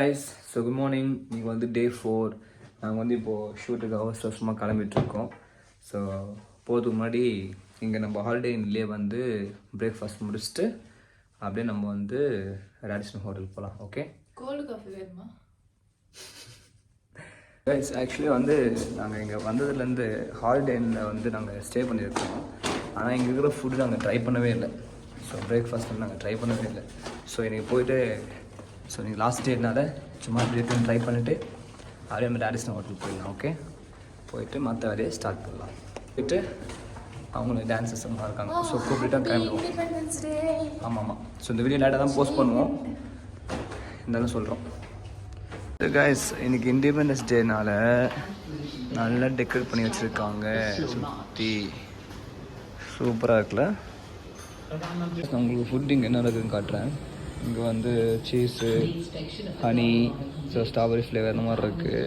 guys, so good morning. இன்னைக்கு வந்து டே 4. நாங்கள் வந்து இப்போது ஷூட்டுக்கு அவசரமாக கிளம்பிட்டுருக்கோம். ஸோ போகிறதுக்கு முன்னாடி இங்கே நம்ம ஹாலிடே இன்னிலே வந்து பிரேக்ஃபாஸ்ட் முடிச்சுட்டு அப்படியே நம்ம வந்து ரேடிசன் ஹோட்டலுக்கு போகலாம். ஓகே, கோல்டு காஃபி வேணுமா? கைஸ், ஆக்சுவலி வந்து நாங்கள் இங்கே வந்ததுலேருந்து ஹாலிடேனில் வந்து நாங்கள் ஸ்டே பண்ணியிருக்கோம். ஆனால் இங்கே இருக்கிற ஃபுட்டு நாங்கள் ட்ரை பண்ணவே இல்லை. ஸோ பிரேக்ஃபாஸ்ட் வந்து நாங்கள் ட்ரை பண்ணவே இல்லை. ஸோ இன்றைக்கி போயிட்டு நீங்கள் லாஸ்ட் டேட்னால சும்மா இப்படி ட்ரை பண்ணிவிட்டு அப்படியே நம்ம ரேடிசன் ஹோட்டலுக்கு போயிடலாம். ஓகே, போயிட்டு மற்ற வேலையை ஸ்டார்ட் பண்ணலாம். போயிட்டு அவங்களுக்கு டான்ஸஸ் எல்லாம் இருக்காங்க. ஸோ கூப்பிட்டு கிளம்புவோம். ஆமாம். ஸோ இந்த வீடியோ லேட்டாக தான் போஸ்ட் பண்ணுவோம், இருந்தாலும் சொல்கிறோம். கைஸ், இன்றைக்கி இண்டிபெண்டன்ஸ் டேனால் நல்லா டெக்கரேட் பண்ணி வச்சுருக்காங்க. சுற்றி சூப்பராக இருக்குல்ல. நான் உங்களுக்கு ஃபுட் இங்கே என்ன இருக்குதுன்னு காட்டுறேன். இங்கே வந்து cheese, honey, so strawberry flavour இந்த மாதிரி இருக்குது.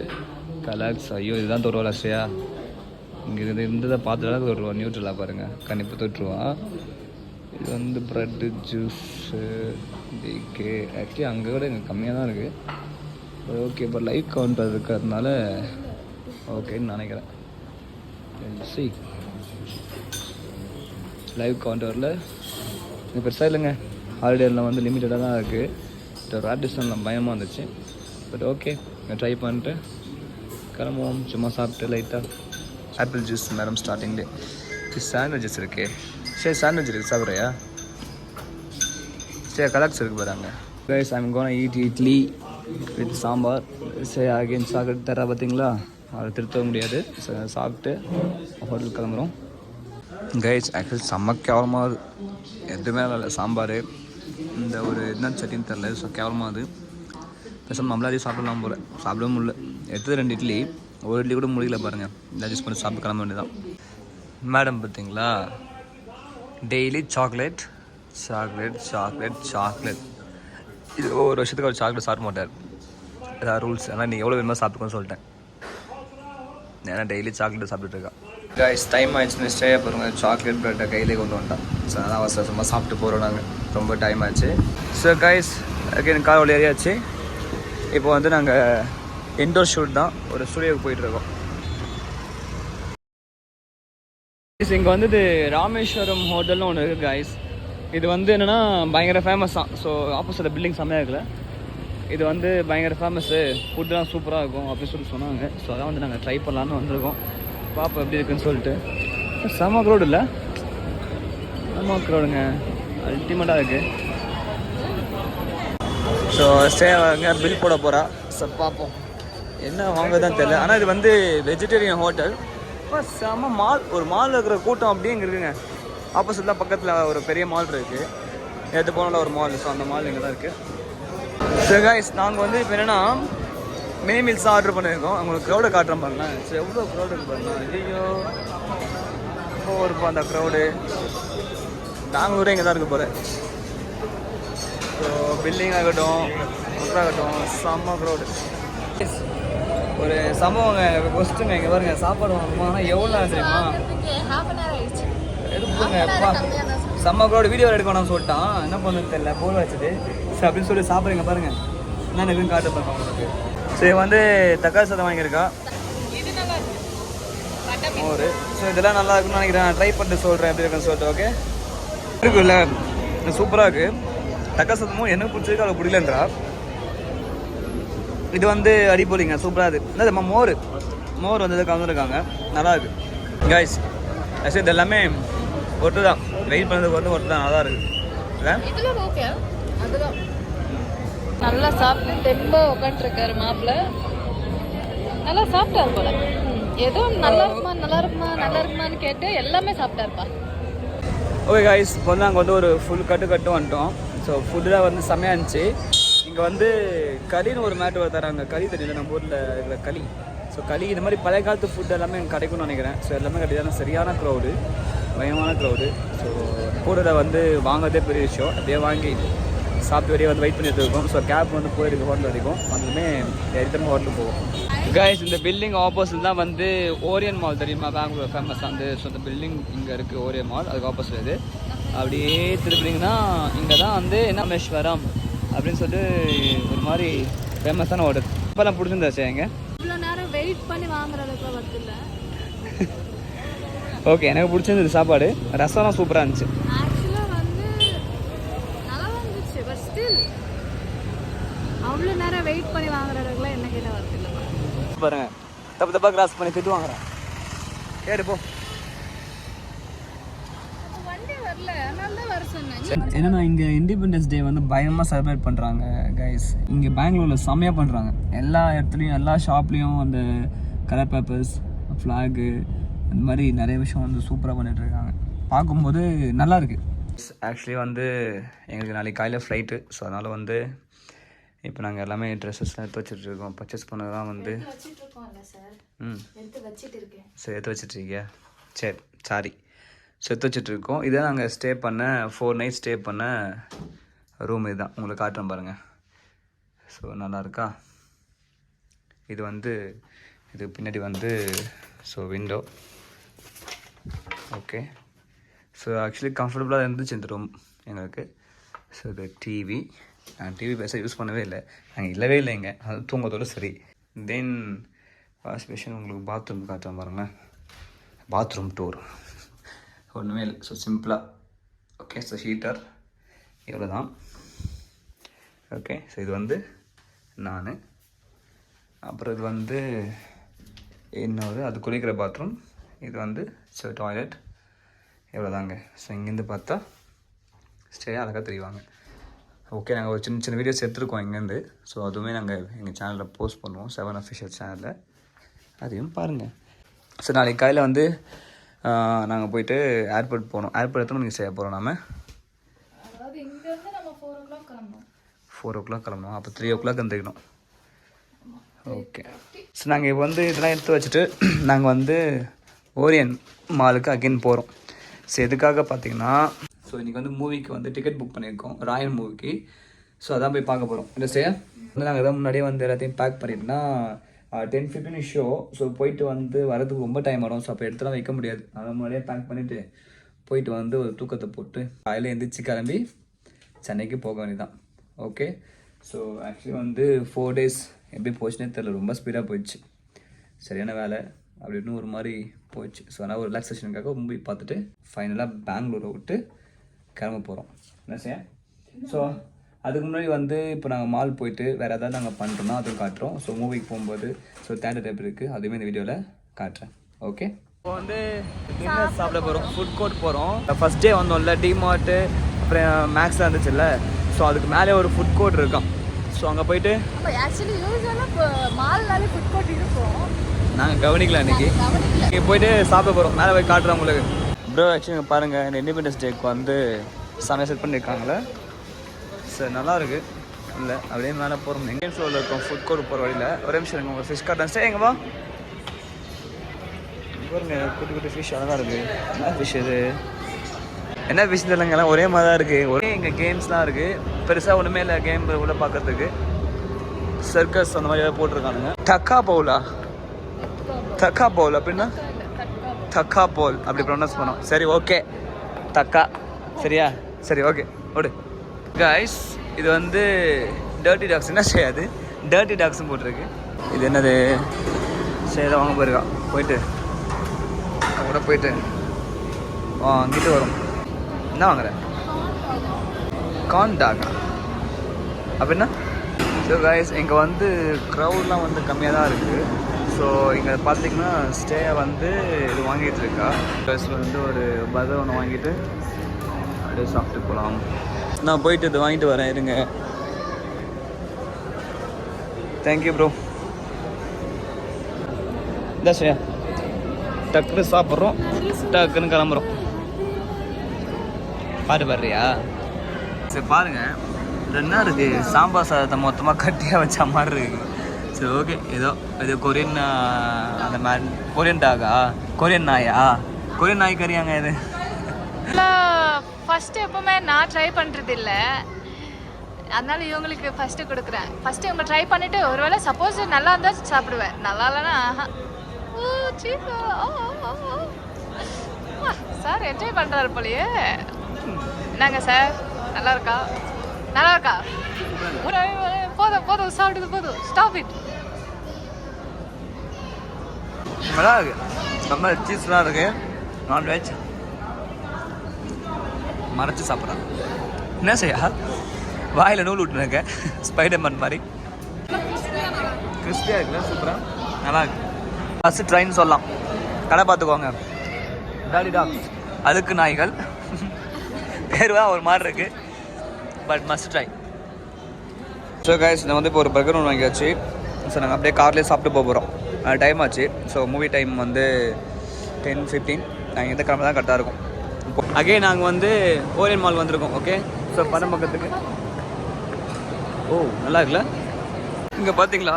கலாக்ஸ், ஐயோ இதுதான் தொடுவா ஸ்ரேயா. இங்கே இது இருந்ததை பார்த்துட்டு தொட்டுருவா. நியூட்ரலாக பாருங்கள், கண்டிப்பாக தொட்டுருவா. இது வந்து ப்ரெட்டு, ஜூஸு, கேக்கு. ஆக்சுவலி அங்கே விட இங்கே கம்மியாக தான் இருக்குது. ஓகே, இப்போ லைவ் கவுண்டர் இருக்கிறதுனால ஓகேன்னு நினைக்கிறேன். சி லைவ் கவுண்டரில் இங்கே பெருசாக இல்லைங்க. ஹாலிடேலாம் வந்து லிமிட்டடாக தான் இருக்குது. ரேடிசனில் பயமாக இருந்துச்சு. பட் ஓகே, ட்ரை பண்ணிட்டு கிளம்புவோம். சும்மா சாப்பிட்டு லைட்டாக ஆப்பிள் ஜூஸ் மேடம் ஸ்டார்டிங்லே. சாண்ட்விச்சஸ் இருக்கே. சரி, சாண்ட்விச் இருக்குது, சாப்பிட்றியா? சரி, கலாக்ஸ் இருக்குது பாருங்க. Guys, I'm gonna eat idli with sambar. சரி, அகைன் சாப்பிட்டு தரா பார்த்தீங்களா, அதை திருத்த முடியாது. சாப்பிட்டு ஹோட்டலுக்கு கிளம்புறோம். கைஸ், ஆக்சுவலி செம்ம கேவலமாக எதுவுமே இல்லை. சாம்பார் இந்த ஒரு என்ன சட்டின்னு தெரில. ஸோ கேவலமாக அது. பேசாமல் நம்மளாதே சாப்பிடலாம் போல். சாப்பிடவும் முடியல. எடுத்தது 2 இட்லி, ஒரு இட்லி கூட முடியல பாருங்கள். அட்ஜஸ்ட் பண்ணி சாப்பிட்டு கிளம்ப வேண்டியதான். மேடம் பார்த்தீங்களா, daily chocolate chocolate chocolate chocolate. இது ஒரு வருஷத்துக்கு அவர் சாக்லேட் சாப்பிட மாட்டார். ஏதாவது ரூல்ஸ். ஆனால் நீங்கள் எவ்வளோ வேணுமோ சாப்பிட்டுக்கோன்னு சொல்லிட்டேன். ஏன்னா டெய்லி சாக்லேட் சாப்பிட்டுட்டு இருக்கா. கைஸ், டைம் ஆயிடுச்சுன்னு ஸ்டே பாருங்க. சாக்லேட் ப்ரெட்டை கையிலே கொண்டு வந்துட்டான். ஸோ அதான் அவசரமாக சாப்பிட்டு போகிறோம் நாங்கள். ரொம்ப டைம் ஆச்சு. ஸோ கைஸ், அகைன் காலையில் ஏறியாச்சு. இப்போ வந்து நாங்கள் இன்டோர் ஷூட் தான், ஒரு ஸ்டுடியோவுக்கு போயிட்டுருக்கோம். இங்கே வந்து இது ராமேஸ்வரம் ஹோட்டல்னு ஒன்று இருக்குது கைஸ். இது வந்து என்னென்னா பயங்கர ஃபேமஸ் தான். ஸோ ஆப்போசிட்டில் பில்டிங் செம்மையாக இருக்குல்ல. இது வந்து பயங்கர ஃபேமஸ்ஸு, ஃபுட்டுலாம் சூப்பராக இருக்கும் அப்படின்னு சொல்லி சொன்னாங்க. ஸோ அதான் வந்து நாங்கள் ட்ரை பண்ணலான்னு வந்திருக்கோம். பாப்பா எப்படி இருக்குன்னு சொல்லிட்டு. செம்ம க்ரௌடு இல்லை, செம்ம க்ரௌடுங்க, அல்டிமேட்டாக இருக்குது. ஸோ சேவங்க பில் போட போகிறா. ஸோ பார்ப்போம் என்ன வாங்குறதுதான் தெரியல. ஆனால் இது வந்து வெஜிடேரியன் ஹோட்டல். இப்போ செம்ம மால், ஒரு மாலில் இருக்கிற கூட்டம் அப்படியே இங்கே இருக்குங்க. ஆப்போசிட்டில் பக்கத்தில் ஒரு பெரிய மால் இருக்குது. எடுத்து போனால ஒரு மால். ஸோ அந்த மால் இங்கே தான் இருக்குது. ஸோ கைஸ், நாங்கள் வந்து இப்போ என்னென்னா மினி மீல்ஸ் தான் ஆர்டர் பண்ணியிருக்கோம். அவங்களுக்கு க்ரௌடை காட்டுறோம் பாருங்களேன். ஸோ எவ்வளோ க்ரௌடு இருக்குது பாருங்களேன். ஐயோ, இப்போ இருப்போம் அந்த க்ரௌடு. நாங்களூரே இங்கே தான் இருக்க போகிறேன். ஸோ பில்டிங் ஆகட்டும், ஆகட்டும், செம்ம க்ரௌடு. ஒரு சம்பவங்க கொஸ்ட்டுங்க. இங்கே பாருங்க, சாப்பாடு வாங்கணுமா? ஆனால் எவ்வளோ தெரியுமா? எடுப்புங்க எப்பா, செம்ம க்ரௌடு. வீடியோ எடுக்கணும்னு சொல்லிட்டான். என்ன பண்ணுறது தெரியல, போர் வச்சுது. ஸோ அப்படின்னு சொல்லி சாப்பிட்றீங்க பாருங்கள். என்ன இருக்குன்னு காட்டு பாருங்க உங்களுக்கு. ஸோ இது வந்து தக்காளி சாதம் வாங்கியிருக்கா, மோர். ஸோ இதெல்லாம் நல்லா இருக்குன்னு நினைக்கிறேன். நான் ட்ரை பண்ணிட்டு சொல்கிறேன் எப்படி இருக்குன்னு சொல்லிட்டு. ஓகே, இருக்குல்ல, சூப்பராக இருக்குது. தக்காளி சாதமும் எனக்கு பிடிச்சிருக்கு, அவளுக்கு பிடிக்கலன்றா. இது வந்து அடிப்பொலிங்க, சூப்பராக இருக்குது. என்னது மோர் வந்து கலந்துருக்காங்க, நல்லா இருக்குது கைஸ். ஆக்சுவலி இது எல்லாமே ஒட்டு தான். வெயிட் பண்ணதுக்கு வந்து ஒட்டு தான், நல்லா இருக்குது. இல்லை நல்லா சாப்பிட்டு தெம்ப உட்காந்துருக்காரு மாப்பிள்ள. நல்லா சாப்பிட்டாரு போல. ஏதோ நல்லா இருக்குமான்னு கேட்டு எல்லாமே சாப்பிட்டாருப்பா. ஓகே கைஸ், இப்போ வந்து நாங்கள் வந்து ஒரு ஃபுல் கட்டு வந்துட்டோம். ஸோ ஃபுட்டில் வந்து செம்மையாக இருந்துச்சு. இங்கே வந்து களின்னு ஒரு மேட்டு தராங்க. களி தெரியல, நம்ம ஊரில் இருக்கிற களி. ஸோ களி இந்த மாதிரி பழைய காலத்து ஃபுட் எல்லாமே எனக்கு கிடைக்கும்னு நினைக்கிறேன். ஸோ எல்லாமே கிடையாது, சரியான க்ரௌடு, பயமான க்ரௌடு. ஸோ கூட வந்து வாங்குறதே பெரிய விஷயம். அப்படியே வாங்கி சாப்பிட்டு வரையும் வந்து வெயிட் பண்ணிட்டு இருக்கோம். ஸோ கேப் வந்து போயிருக்கு ஹோட்டல் வரைக்கும். அதுவுமே எரித்தம் ஹோட்டலுக்கு போகும். கைஸ், இந்த பில்டிங் ஆப்போசிட் தான் வந்து ஓரியன் மால், தெரியுமா? பெங்களூர் ஃபேமஸ் வந்து. ஸோ இந்த பில்டிங் இங்கே இருக்குது, ஓரியன் மால். அதுக்கு ஆப்போசிட் இது. அப்படியே திருப்பிங்கன்னா இங்கே தான் வந்து ராமேஸ்வரம் அப்படின்னு சொல்லிட்டு ஒரு மாதிரி ஃபேமஸான ஹோட்டல். இப்போலாம் பிடிச்சிருந்தாச்சு எங்க இவ்வளோ நேரம் வெயிட் பண்ணி வாங்குற அளவுக்கு வருது இல்லை. ஓகே, எனக்கு பிடிச்சிருந்தது சாப்பாடு. ரசம்லாம் சூப்பராக இருந்துச்சு. ஆக்சுவலாக வந்து நல்லா இருந்துச்சு. பட் ஸ்டில் அவ்வளோ நேரம் வெயிட் பண்ணி வாங்குற அளவுக்குலாம் என்ன கேட்டால் வருது இல்லை. பாருங்க, தப்பு தப்பாக கிராஸ் பண்ணி திட்டு வாங்குறேன். ஏடு போ. வண்டி வரல, அதனால தான் வர சொன்னேன். என்னன்னா இங்கே இண்டிபெண்டன்ஸ் டே வந்து பயங்கரமாக செலிப்ரேட் பண்ணுறாங்க கைஸ். இங்கே பெங்களூரில் செம்மையாக பண்ணுறாங்க. எல்லா இடத்துலையும் எல்லா ஷாப்லேயும் அந்த கலர் பேப்பர்ஸ், ஃப்ளாகு, அந்த மாதிரி நிறைய விஷயம் வந்து சூப்பராக பண்ணிகிட்ருக்காங்க. பார்க்கும்போது நல்லா இருக்குது. ஆக்சுவலி வந்து எங்களுக்கு நாளைக்கு காலையில் ஃப்ளைட்டு. ஸோ அதனால் வந்து இப்போ நாங்கள் எல்லாமே ட்ரெஸ்ஸஸ்லாம் எடுத்து வச்சுட்ருக்கோம். பர்ச்சேஸ் பண்ணதான் வந்து சரி எடுத்து வச்சிட்ருக்கியா? சரி, சாரி. ஸோ எடுத்து வச்சிட்ருக்கோம். இதான் நாங்கள் ஸ்டே பண்ண 4 nights ஸ்டே பண்ண ரூம். இதுதான் உங்களுக்கு காட்டுறேன் பாருங்கள். ஸோ நல்லாயிருக்கா? இது வந்து இது பின்னாடி வந்து so window. Okay, so actually கம்ஃபர்டபுளாக இருந்துச்சு இந்த ரூம் எங்களுக்கு. ஸோ இது டிவி. நான் டிவி பெருசாக யூஸ் பண்ணவே இல்லை. நாங்கள் இல்லவே இல்லைங்க, அது தூங்கத்தோடு சரி. தென் வாஷ் பேஷன். உங்களுக்கு பாத்ரூம் காட்டுறேன் பாருங்களேன். பாத்ரூம் டூர் ஒன்றுமே இல்லை. ஸோ சிம்பிளாக. ஓகே, ஸோ ஹீட்டர் இவ்வளோ தான். ஓகே, ஸோ இது வந்து நான். அப்புறம் இது வந்து இன்னொரு அது குளிக்கிற பாத்ரூம். இது வந்து ஸோ டாய்லெட் எவ்வளோதாங்க. ஸோ இங்கேருந்து பார்த்தா ஸ்டே அழகாக தெரிவாங்க. ஓகே, நாங்கள் ஒரு சின்ன சின்ன வீடியோஸ் எடுத்துருக்கோம் இங்கேருந்து. ஸோ அதுவுமே நாங்கள் எங்கள் சேனலில் போஸ்ட் பண்ணுவோம், 7 அஃபிஷியல் சேனலில். அதையும் பாருங்கள். ஸோ நாளைக்கு காலையில் வந்து நாங்கள் போயிட்டு ஏர்போர்ட் போகணும். ஏர்போர்ட் எத்தனை மணிக்கு செய்ய போகிறோம்? நாம அதாவது இங்கேருந்து நம்ம 4 o'clock கிளம்பணும். 4 o'clock கிளம்பணும். அப்போ 3 o'clock வந்துக்கணும். ஓகே, ஸோ நாங்கள் இப்போ வந்து இதெல்லாம் எடுத்து வச்சுட்டு நாங்கள் வந்து ஓரியன் மாலுக்கு அகெயின் போகிறோம். ஸோ எதுக்காக பார்த்தீங்கன்னா, ஸோ இன்றைக்கி வந்து மூவிக்கு வந்து டிக்கெட் புக் பண்ணியிருக்கோம், ராயன் மூவிக்கு. ஸோ அதான் போய் பார்க்க போகிறோம். இந்த ஸ்டே வந்து நாங்கள் எதாவது முன்னாடியே வந்து எல்லாத்தையும் பேக் பண்ணிட்டோம்னா 10-15 ஷோ. ஸோ போயிட்டு வந்து வரதுக்கு ரொம்ப டைம் வரும். ஸோ அப்போ எடுத்துலாம் வைக்க முடியாது. அதை முன்னாடியே பேக் பண்ணிவிட்டு போயிட்டு வந்து ஒரு தூக்கத்தை போட்டு காலையில் எழுந்திரிச்சு கிளம்பி சென்னைக்கு போக வேண்டியதான். ஓகே, ஸோ ஆக்சுவலி வந்து 4 days எப்படி போச்சுன்னே தெரியல. ரொம்ப ஸ்பீடாக போயிடுச்சு. சரியான வேலை அப்படின்னு ஒரு மாதிரி போயிடுச்சு. ஸோ அதனால் ஒரு ரிலாக்ஸேஷனுக்காக மூவி பார்த்துட்டு ஃபைனலாக பெங்களூரை விட்டு கிளம்ப போகிறோம். என்ன செய்ய? ஸோ அதுக்கு முன்னாடி வந்து இப்போ நாங்கள் மால் போயிட்டு வேறு ஏதாவது நாங்கள் பண்ணுறோன்னா அதுவும் காட்டுறோம். ஸோ மூவிக்கு போகும்போது ஸோ தேட்டர் டைப் இருக்குது, அதுவுமே இந்த வீடியோவில் காட்டுறேன். ஓகே, இப்போ வந்து டின்னர் சாப்பிட போகிறோம். ஃபுட் கோர்ட் போகிறோம். ஃபஸ்ட் டே வந்தோம்ல, டிமார்ட்டு அப்புறம் மேக்ஸாக இருந்துச்சுல்ல. ஸோ அதுக்கு மேலே ஒரு ஃபுட் கோர்ட் இருக்கும். ஸோ அங்கே போயிட்டு ஆக்சுவலி யூஸ்வலாக மால்னாலே ஃபுட் கோர்ட் இருக்கும். நாங்கள் கவனிக்கல இன்றைக்கி. இங்கே போயிட்டு சாப்பிட போகிறோம். மேலே போய் காட்டுறோம் உங்களுக்கு. ப்ரோ ஆக்சுவலி பாருங்கள், இந்த இண்டிபெண்டன்ஸ் டேக்கு வந்து செமையாக செட் பண்ணியிருக்காங்களே. சார் நல்லா இருக்குது. இல்லை அப்படியே மேலே போகிறோம். எங்கேயும் ஃப்ளோரில் இருக்கோம் ஃபுட் கோர்ட் போகிற வழியில். ஒரே நிமிஷம் எனக்கு உங்கள் ஃபிஷ் கார்டன் ஸ்டே எங்கேவா பாருங்க. குட்டி குட்டி ஃபிஷ் அழகாக இருக்குது. என்ன ஃபிஷ் இது? என்ன ஃபிஷ் தெரியலங்கெல்லாம் ஒரே மாதிரி தான் இருக்குது. ஒரே இங்கே கேம்ஸ்லாம் இருக்குது. பெருசாக ஒன்றுமே இல்லை கேம் உள்ள பார்க்குறதுக்கு. சர்க்கஸ் அந்த மாதிரி ஏதாவது போட்டிருக்கானுங்க. டக்கா பவுலா? தக்கா பவுல் அப்படின்னா தக்கா பவுல் அப்படி ப்ரொனவுன்ஸ் பண்ணோம். சரி, ஓகே, தக்கா. சரியா? சரி, ஓகே, ஓடு. கைஸ், இது வந்து டர்ட்டி டாக்ஸ். என்ன செய்யாது? டர்ட்டி டாக்ஸும் போட்டிருக்கு. இது என்னது? சரி, தான் வாங்க போயிருக்கா. போயிட்டு கூட போயிட்டு அங்கிட்டு வரும். என்ன வாங்குறேன்? கார்ன் டாகா அப்படின்னா? ஸோ கைஸ், இங்கே வந்து க்ரௌட்லாம் வந்து கம்மியாக தான் இருக்குது. ஸோ இங்கே பார்த்தீங்கன்னா ஸ்டேயை வந்து இது வாங்கிட்டு இருக்கா. ப்ளஸ் வந்து ஒரு பர்கர் ஒன்று வாங்கிட்டு அப்படியே சாப்பிட்டு போகலாம். நான் போயிட்டு இது வாங்கிட்டு வரேன், இருங்க. Thank you bro. இந்த ஸ்டே டக்குன்னு சாப்பிட்றோம், டக்குன்னு கிளம்புறோம். பாட்டு பாடுறியா? சரி பாருங்கள், இது என்ன இருக்குது? சாம்பார் சாதத்தை மொத்தமாக கட்டியாக வச்ச மாதிரி இருக்குது. சரி, ஓகே, ஏதோ இது கொரியன் அந்த மாதிரி. கொரியன் டாகா? கொரியன் நாயா? கொரியன் நாய் கறியாங்க இது. ஃபஸ்ட்டு எப்போவுமே நான் ட்ரை பண்ணுறது இல்லை, அதனால இவங்களுக்கு ஃபஸ்ட்டு கொடுக்குறேன். ஃபஸ்ட்டு இவங்க ட்ரை பண்ணிவிட்டு ஒருவேளை சப்போஸ் நல்லா இருந்தால் சாப்பிடுவேன், நல்லா இல்லைன்னா சார் என்ஜாய் பண்ணுறாரு போலையே. என்னங்க சார், நல்லா இருக்கா? நல்லா இருக்கா? போதும் சாப்பிட்டது போதும். Stop it. நல்லா இருக்கு. நம்ம சீஸ்லாம் இருக்கு. நான்வெஜ் மறைச்சு சாப்பிட்றான். என்ன செய்யா வாயில் நூல் விட்டுருக்க ஸ்பைடர்மேன் மாதிரி. கிறிஸ்பியாக இருக்குல்ல, சூப்பராக நல்லா இருக்கு. ஃபஸ்ட்டு ட்ரைன்னு சொல்லலாம். கடை பார்த்துக்கோங்க. டாடி டாக் அதுக்கு நாய்கள் பேருவா ஒரு மாதிரி இருக்கு. But must try. So guys நான் வந்து இப்போ ஒரு பர்கர் ஒன்று வாங்கியாச்சு. ஸோ நாங்கள் அப்படியே கார்லேயே சாப்பிட்டு போக போகிறோம். டைம் ஆச்சு. ஸோ மூவி டைம் வந்து 10:15. நாங்கள் எந்த கிழமை தான் கரெக்டாக இருக்கும். இப்போ அகே நாங்கள் வந்து ஓரியன் மால் வந்திருக்கோம். ஓகே, ஸோ படம் பக்கத்துக்கு. ஓ நல்லா இருக்குல்ல. இங்கே பார்த்தீங்களா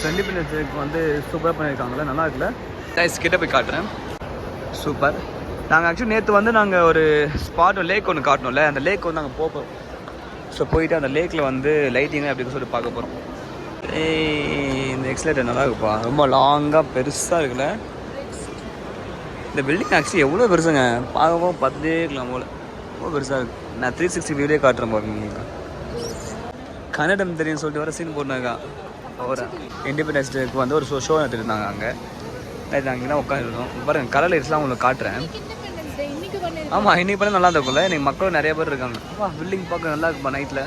இண்டிபெண்டன்ஸ் டேக்கு வந்து சூப்பராக பண்ணியிருக்காங்களே, நல்லா இருக்குல்ல. கைஸ் கிட்ட போய் காட்டுறேன். சூப்பர். நாங்கள் ஆக்சுவலி நேற்று வந்து நாங்கள் ஒரு ஸ்பாட் லேக் ஒன்று காட்டணும்ல, அந்த லேக் வந்து நாங்கள் போகிறோம். ஸோ போயிட்டு அந்த லேக்கில் வந்து லைட்டிங்காக அப்படின்னு சொல்லிட்டு பார்க்க போகிறோம். இந்த எக்ஸ்லேட்டர் நல்லா இருக்குப்பா, ரொம்ப லாங்காக பெருசாக இருக்குல்ல. இந்த பில்டிங் ஆக்சுவலி எவ்வளோ பெருசுங்க, பார்க்கவும் பார்த்துட்டே இருக்கலாம் போல், ரொம்ப பெருசாக இருக்குது. நான் 360 வீடியோ காட்டுறேன் பாருங்க. கன்னடம் தெரியும் சொல்லிட்டு வர சீன் போட்டாக்கா ஒரு இண்டிபெண்டன்ஸ் டேக்கு வந்து ஒரு ஷோ எடுத்துருந்தாங்க. அங்கே அங்கே தான் உட்காந்துருந்தோம். பாருங்கள் கலர் லைட்ஸ்லாம் உங்களுக்கு காட்டுறேன். ஆமாம், இன்றைக்கி பண்ண நல்லா இருக்கும்ல. இன்றைக்கி மக்களும் நிறைய பேர் இருக்காங்க. பில்டிங் பார்க்க நல்லா இருக்குப்பா நைட்டில்.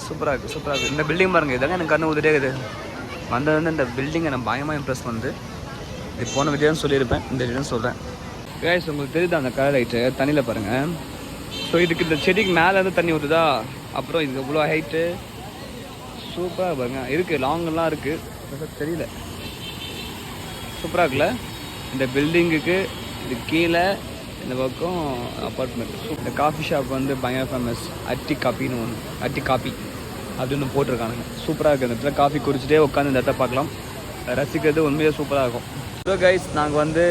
சூப்பராக இருக்குது, சூப்பராக இருக்குது. இந்த பில்டிங் பாருங்கள், இதாங்க எனக்கு கண்ணு ஊதிட்டே இருக்குது. வந்தது இந்த பில்டிங்கை நான் பயமாக இம்ப்ரெஸ் வந்து இது போன வீடியோன்னு சொல்லியிருப்பேன், இந்த வீடியோன்னு சொல்கிறேன். கைஸ் உங்களுக்கு தெரியுது அந்த கலர் லைட்டு தண்ணியில் பாருங்கள். ஸோ இதுக்கு இந்த செடிக்கு மேலேருந்து தண்ணி ஊற்றுதா, அப்புறம் இது இவ்வளோ ஹைட்டு சூப்பராக பாருங்க இருக்குது. லாங்கெல்லாம் இருக்குது, தெரியல. சூப்பராக இருக்குல்ல. இந்த பில்டிங்குக்கு இது கீழே இந்த பக்கம் அப்பார்ட்மெண்ட். இந்த காஃபி ஷாப் வந்து பயங்கர ஃபேமஸ். அட்டி காப்பின்னு ஒன்று, அட்டி காப்பி அப்படின்னு போட்டிருக்கானுங்க. சூப்பராக இருக்குது. இந்த இடத்துல காஃபி குடிச்சிட்டே உட்காந்து இந்த இடத்த பார்க்கலாம், ரசிக்கிறது உண்மையாக சூப்பராக இருக்கும். ஸோ கைஸ் நாங்கள் வந்து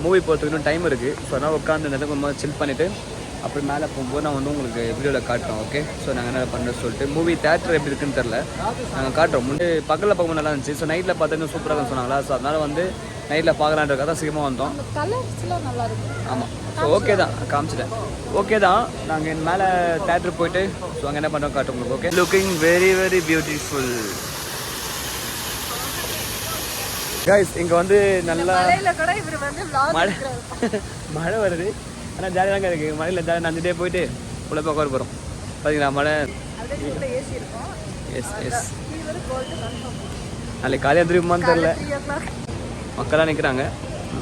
மூவி போகிறதுக்கு இன்னும் டைம் இருக்குது. ஸோ அதனால் உட்காந்து இந்த இடத்துல கொஞ்சம் சில் பண்ணிவிட்டு அப்படி மேலே போகும்போது நான் வந்து உங்களுக்கு வீடியோவில் காட்டுறோம். ஓகே, ஸோ நாங்கள் என்ன பண்ணுறோன்னு சொல்லிட்டு மூவி தேட்டர் எப்படி இருக்குன்னு தெரில, நாங்கள் காட்டுறோம். முன்னாடி பக்கத்தில் பார்க்கும்போது நல்லா இருந்துச்சு. ஸோ நைட்டில் பார்த்தா சூப்பராக இருக்குன்னு சொன்னாங்களா, ஸோ அதனால் வந்து நைட்டில் பார்க்கலான்றக்காக தான் சீக்கிரமாக வந்தோம். ஆமாம், ஸோ ஓகே தான் காமிச்சிட்டேன். ஓகே தான், நாங்கள் என் மேலே தேட்டர் போயிட்டு ஸோ அங்கே என்ன பண்ணுறோம் காட்டுறோம் உங்களுக்கு. Okay, looking very very beautiful guys. இங்கே வந்து நல்லா மழை வருது, ஆனால் ஜாலியாக தாங்க இருக்குது. மழையில் ஜாலியாக நந்துட்டே போயிட்டு உள்ள போய் உட்கார போகிறோம். பார்த்தீங்களா மழை. எஸ் எஸ், நாளைக்கு காலையாக திரும்புமான்னு தெரில, மக்களாக நிற்கிறாங்க.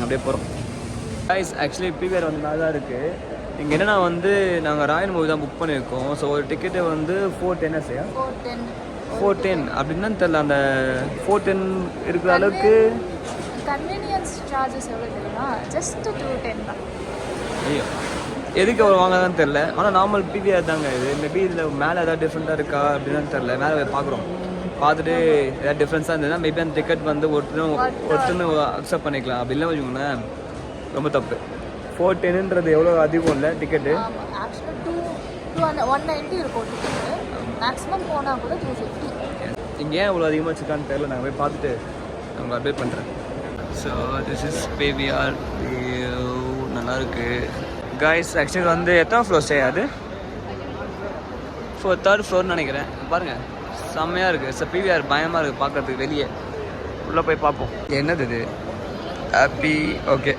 அப்படியே போகிறோம் கைஸ். ஆக்சுவலி பிவிஆர் வந்து நல்லா தான் இருக்குது. இங்கே என்னென்னா வந்து நாங்கள் ராயல் மூவி தான் புக் பண்ணியிருக்கோம். ஸோ ஒரு டிக்கெட்டு வந்து 410 410 அப்படின்னா தெரில. அந்த 410 இருக்கிற அளவுக்கு கன்வீனியன்ஸ் சார்ஜஸ் எவ்வளோ தெரியுமா, ஜஸ்ட் 210 தான். ஐயோ, எதுக்கு அவ்வளோ வாங்கதான் தெரில. ஆனால் நார்மல் பிவிஆர் தாங்க இது. மேபி இதில் மேலே ஏதாவது டிஃப்ரெண்ட்டாக இருக்கா அப்படின்னு தெரில. மேலே பார்க்குறோம், பார்த்துட்டு ஏதாவது டிஃப்ரென்ஸாக இருந்ததுன்னா மேபி அந்த டிக்கெட் வந்து ஒருத்தன்னு அக்செப்ட் பண்ணிக்கலாம். அப்படி இல்லை வச்சுக்கோங்களேன், ரொம்ப தப்பு. 410ன்றது எவ்வளோ அதிகம் இல்லை டிக்கெட்டு. ஆக்சுவலாக 190 இருக்கும் டிக்கெட்டு, மேக்ஸிமம் போனால் கூட 250. இங்கே ஏன் இவ்வளோ அதிகமாக வச்சுருக்கான்னு தெரில. நாங்கள் போய் பார்த்துட்டு நாங்கள் அப்டேட் பண்ணுறேன். So this is PVR. நல்லாயிருக்கு கைஸ். ஆக்சுவலி வந்து எத்தனை ஃப்ளோர் ஸ்டே அது, 3rd ஃப்ளோர்னு நினைக்கிறேன். பாருங்கள் செம்மையாக இருக்குது. ஸோ பிவிஆர் பயமாக இருக்குது பார்க்குறதுக்கு. வெளியே உள்ளே போய் பார்ப்போம். என்னது இது, ஹாப்பி. ஓகே,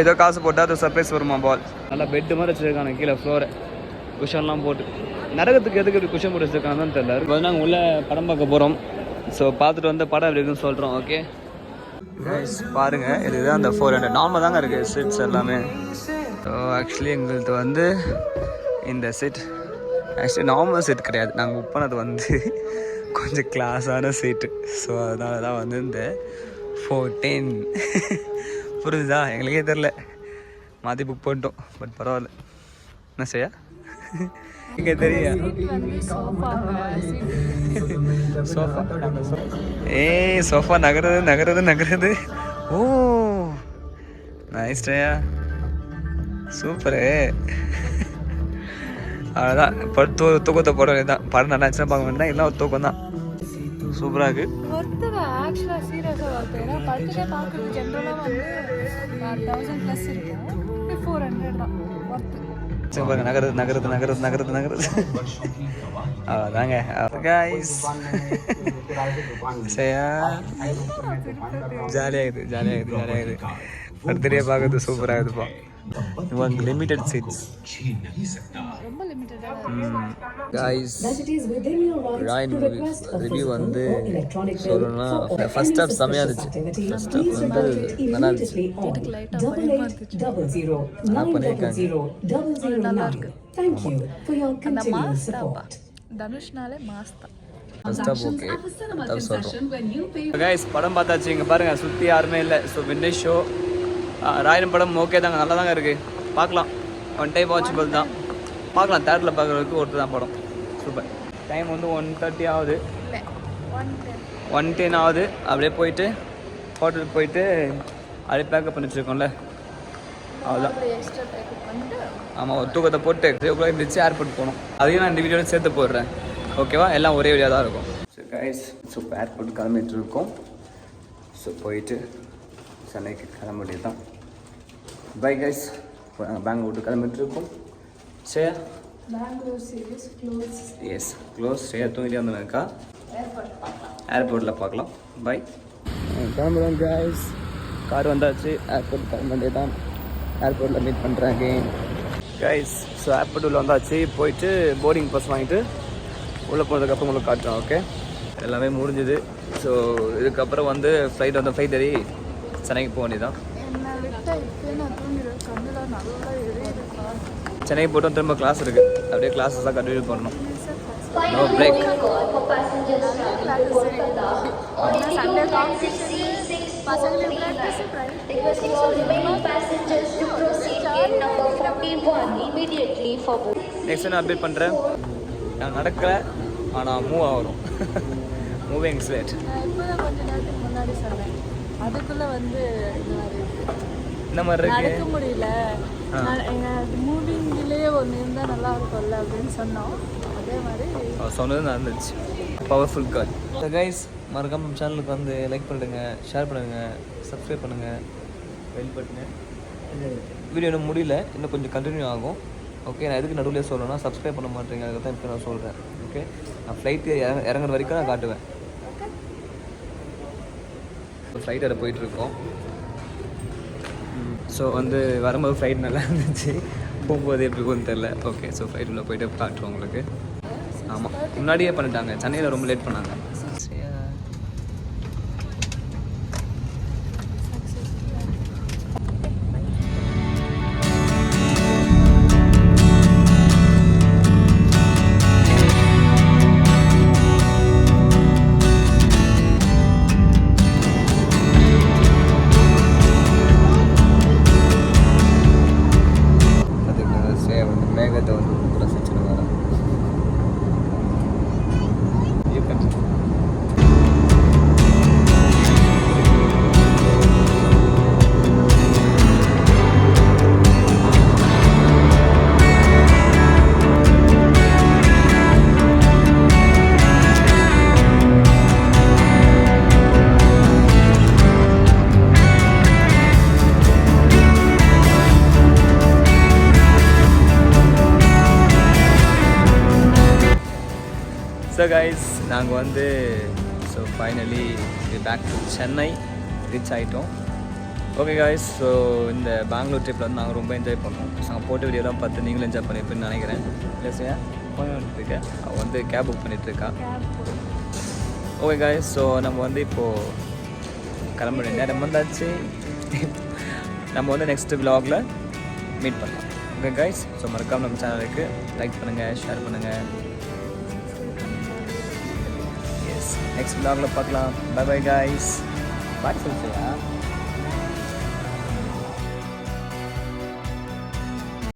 ஏதோ காசு போட்டால் அது சர்ப்ரைஸ் வருமா பால். நல்லா பெட்டு மாதிரி வச்சுருக்காங்க கீழே ஃப்ளோரை, குஷன்லாம் போட்டு. நரகத்துக்கு எதுக்கு இப்படி குஷன் போட்டு வச்சுருக்காங்க தான் தெரியல. இப்போ நாங்கள் உள்ளே படம் பார்க்க போகிறோம். ஸோ பார்த்துட்டு வந்து படம் எப்படி இருக்குன்னு சொல்கிறோம். ஓகே கைஸ் பாருங்கள், இதுதான் அந்த 400 நார்மல் தாங்க இருக்குது சீட்ஸ் எல்லாமே. ஸோ ஆக்சுவலி எங்களுக்கு வந்து இந்த சீட் ஆக்சுவலி நார்மல் சீட் கிடையாது. நாங்கள் புக் பண்ணது வந்து கொஞ்சம் கிளாஸான சீட்டு. ஸோ அதனால தான் வந்து இந்த 410 புரிஞ்சுதா, எங்களுக்கே தெரில, மாற்றி புக் பண்ணிட்டோம். பட் பரவாயில்ல, என்ன செய்ய இங்கே தெரியும். சோஃபா, சோஃபா நகருது நகருது நகருது. ஓ நைஸ் டேயா, சூப்பரு. அவ்வளோதான், தூக்கத்தை போட வேண்டியதான். படம் நல்லா இருந்துச்சுன்னா பார்க்க வேண்டாம், இல்லை ஒரு தூக்கம் தான். சூப்பராக இருக்குது. ஆக்சுவலாக சீரியஸாக வருது. ஏன்னா படத்துக்கே பார்க்குறது ஜென்ரலாக வந்து 1000+ இருக்கும், 400 தான் ஒர்த்து. பசங்க பாருங்க நகருது அதாங்க கைஸ். சரியா ஜாலியாகுது பர்த்டே பார்க்கறது சூப்பராக இருக்குப்பா. இவங்க லிமிட்டட் சீட்ஸ் ரொம்ப லிமிட்டடா கைஸ். ராயன் மூவிஸ் ரிவ்யூ வந்து சொல்லணும்னா ஃபர்ஸ்ட் ஹாஃப் செம்மையாக இருந்துச்சு. ஃபர்ஸ்ட் ஹாஃப் வந்து நல்லா இருந்துச்சு. எனக்கு லைட்டா பயமா இருந்துச்சு. நல்லா பண்ணியிருக்காங்க. நல்லா இருக்கு. அந்த மாஸ் தான்ப்பா. தனுஷ்னாலே மாஸ் தான். ஃபர்ஸ்ட் ஹாஃப் ஓகே அதான் சொல்கிறோம். கைஸ் படம் பார்த்தாச்சு. இங்கே பாருங்கள் சுற்றி யாருமே இல்லை. ஸோ விண்டே ஷோ ராயன் படம் ஓகே தாங்க, நல்லா தாங்க இருக்குது. பார்க்கலாம், ஒன் டைம் வாட்சபிள் தான். பார்க்கலாம், தேட்டரில் பார்க்குறதுக்கு ஒருத்தர் தான் படம். சூப்பர். டைம் வந்து 1:30 ஆகுது, 1:10 ஆகுது. அப்படியே போயிட்டு ஹோட்டலுக்கு போயிட்டு அப்படியே பேக்கப் பண்ணி வச்சுருக்கோம்ல, அவ்வளோதான். ஆமாம், ஒரு தூக்கத்தை போட்டு 3 இருந்துச்சு ஏர்போர்ட் போகணும். அதையும் நான் இந்த வீடியோவில் சேர்த்து போடுறேன், ஓகேவா? எல்லாம் ஒரே வழியாக தான் இருக்கும். ஸோ கைஸ், ஸோ ஏர்போர்ட் கிளம்பிட்டு இருக்கோம். ஸோ போயிட்டு சென்னைக்கு கிளம்ப வேண்டியது தான். Bye guys. இப்போ நாங்கள் பெங்களூர் விட்டு கிளம்பிட்டு இருக்கோம். சரியா? Eyes close. சரியா தூங்கிட்டே வந்துருக்கா? ஏர்போர்ட்டில் பார்க்கலாம். பை. கிளம்புறோம் கைஸ். கார் வந்தாச்சு. ஏர்போர்ட் கிளம்ப வேண்டியது தான். ஏர்போர்ட்டில் மீட் பண்ணுறேன் அகெயின் கைஸ். ஸோ ஏர்போர்ட் உள்ள வந்தாச்சு. போயிட்டு போர்டிங் பாஸ் வாங்கிட்டு உள்ளே போனதுக்கப்புறம் உங்களுக்கு காட்டுறோம். ஓகே, எல்லாமே முடிஞ்சுது. ஸோ இதுக்கப்புறம் வந்து ஃப்ளைட் ஏறி சென்னைக்கு போக வேண்டியதான். சென்னைக்கு போய்ட்டு திரும்ப கிளாஸ் இருக்குது. அப்படியே கிளாஸஸ் தான் கண்டினியூ பண்ணணும். No break. நெக்ஸ்ட் நான் அப்டேட் பண்ணுறேன். நான் நடக்கலை, ஆனால் மூவ் ஆகிறோம். Moving slate. இப்போதான் கொஞ்ச நேரத்துக்கு முன்னாடி சொன்னேன், அதுக்குள்ள வந்து இந்த மாதிரி இருக்கு, நடக்க முடியல. மூவிங்லேயே ஒன்று இருந்தால் நல்லா இருக்கும்ல அப்படின்னு சொன்னோம். அதே மாதிரி சொன்னது நடந்துச்சு. பவர்ஃபுல் கால். ஸோ கைஸ், மறக்காம சேனலுக்கு வந்து லைக் பண்ணுங்கள், ஷேர் பண்ணுங்கள், சப்ஸ்கிரைப் பண்ணுங்கள், பெல் பட்டனு. வீடியோ இன்னும் முடியல, இன்னும் கொஞ்சம் கண்டினியூ ஆகும். ஓகே, நான் எதுக்கு நடுவில் சொல்லணும்னா சப்ஸ்கிரைப் பண்ண மாட்டேங்க, அதுக்கு தான் இப்போ நான் சொல்கிறேன். ஓகே, நான் ஃப்ளைட்டு இறங்குற வரைக்கும் நான் காட்டுவேன். ஃப்ளைட் ஏற போயிட்டுருக்கோம். ஸோ வந்து வரும்போது ஃப்ளைட் நல்லா இருந்துச்சு, போகும்போது எப்படி போகுதுன்னு தெரில. ஓகே, ஸோ ஃப்ளைட் உள்ள போய்ட்டு காட்டுறோம் உங்களுக்கு. ஆமாம், முன்னாடியே பண்ணிட்டாங்க. சென்னையில் ரொம்ப லேட் பண்ணாங்க. மேகத்தை வந்து ரசிச்சுன்னு வரேன். ஸோ கைஸ், நாங்கள் வந்து so finally back to Chennai reach ஆகிட்டோம். ஓகே கைஸ், ஸோ இந்த பெங்களூர் ட்ரிப்பில் வந்து நாங்கள் ரொம்ப என்ஜாய் பண்ணோம். நாங்கள் போட்ட வீடியோலாம் பார்த்து நீங்களும் என்ஜாய் பண்ணியிருப்பேன்னு நினைக்கிறேன். இல்லை சார், ஃபோன் பண்ணிட்டுருக்கேன், அவள் வந்து கேப் புக் பண்ணிகிட்ருக்கா. ஓகே கைஸ், ஸோ நம்ம வந்து இப்போது கிளம்புற நேரம் வந்தாச்சு. நம்ம வந்து நெக்ஸ்ட் விலாகில் மீட் பண்ணலாம். ஓகே கைஸ், ஸோ மறக்காமல் நம்ம சேனலுக்கு லைக் பண்ணுங்கள், ஷேர் பண்ணுங்கள். நெக்ஸ்ட் vlogல பார்க்கலாம். By bye guys. பாய் சொல்லுங்க.